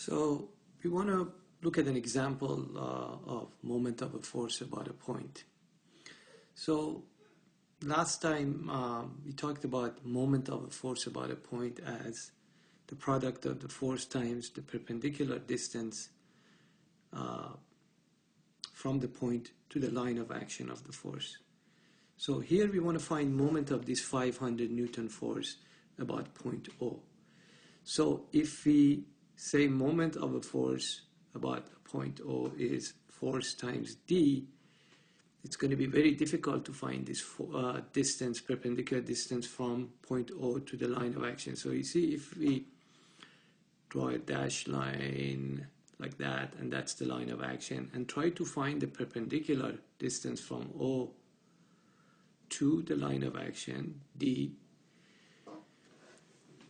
So we want to look at an example of moment of a force about a point. So last time we talked about moment of a force about a point as the product of the force times the perpendicular distance from the point to the line of action of the force. So here we want to find moment of this 500 Newton force about point O. So if we say moment of a force about point O is force times d, it's going to be very difficult to find this distance, perpendicular distance from point O to the line of action. So you see, if we draw a dashed line like that, and that's the line of action, and try to find the perpendicular distance from O to the line of action, d,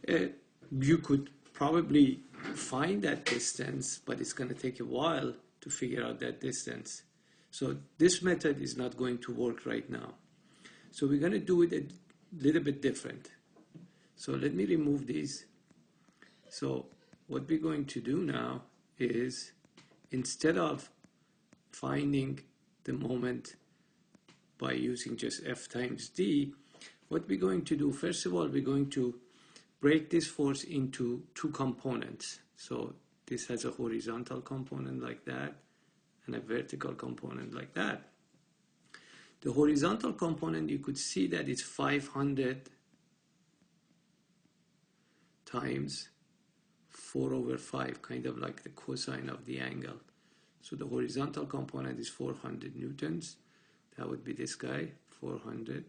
you could probably find that distance, but it's going to take a while to figure out that distance. So this method is not going to work right now. So we're going to do it a little bit different. So let me remove these. So what we're going to do now is, instead of finding the moment by using just F times D, what we're going to do, first of all, we're going to break this force into two components. So this has a horizontal component like that and a vertical component like that. The horizontal component, you could see that it's 500 times 4 over 5, kind of like the cosine of the angle. So the horizontal component is 400 newtons. That would be this guy, 400.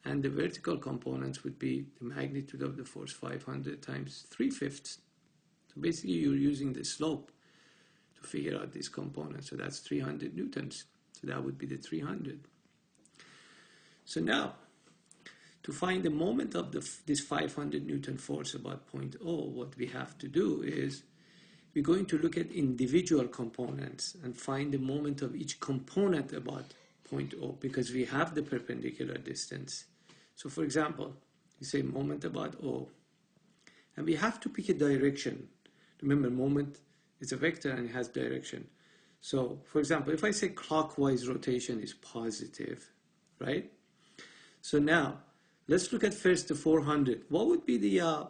And the vertical components would be the magnitude of the force, 500 times 3/5. So basically you're using the slope to figure out this component. So that's 300 newtons. So that would be the 300. So now, to find the moment of this 500 Newton force about point O, what we have to do is we're going to look at individual components and find the moment of each component about point O, because we have the perpendicular distance. So for example, you say moment about O, and we have to pick a direction. Remember, moment is a vector and it has direction. So for example, if I say clockwise rotation is positive, right? So now, let's look at first the 400. What would be the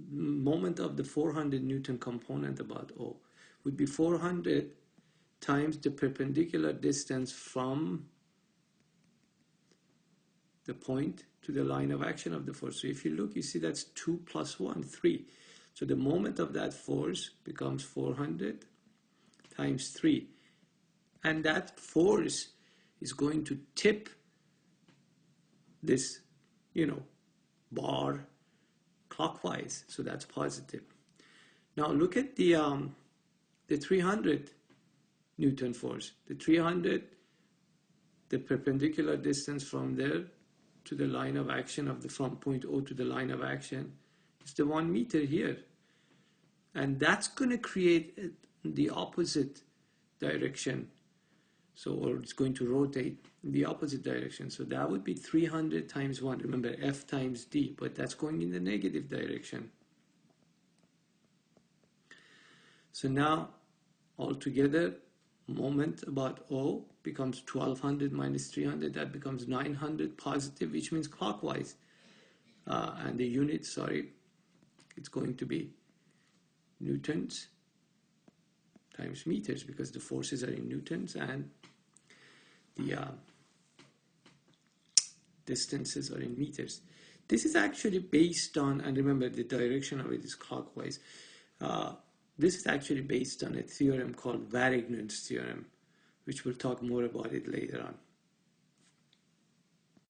moment of the 400 Newton component about O? Would be 400 times the perpendicular distance from the point to the line of action of the force. So if you look, you see that's 2 plus 1, 3. So the moment of that force becomes 400 times 3. And that force is going to tip this, bar clockwise. So that's positive. Now look at the 300 Newton force. The 300, the perpendicular distance from there to the line of action of from point O to the line of action, is the 1 meter here. And that's going to create the opposite direction. So, or it's going to rotate in the opposite direction. So that would be 300 times 1. Remember, F times D, but that's going in the negative direction. So now, altogether, moment about O becomes 1200 minus 300. That becomes 900 positive, which means clockwise. And the unit, it's going to be newtons times meters, because the forces are in newtons and the distances are in meters. This is actually based on, and remember the direction of it is clockwise. This is actually based on a theorem called Varignon's theorem, which we'll talk more about it later on.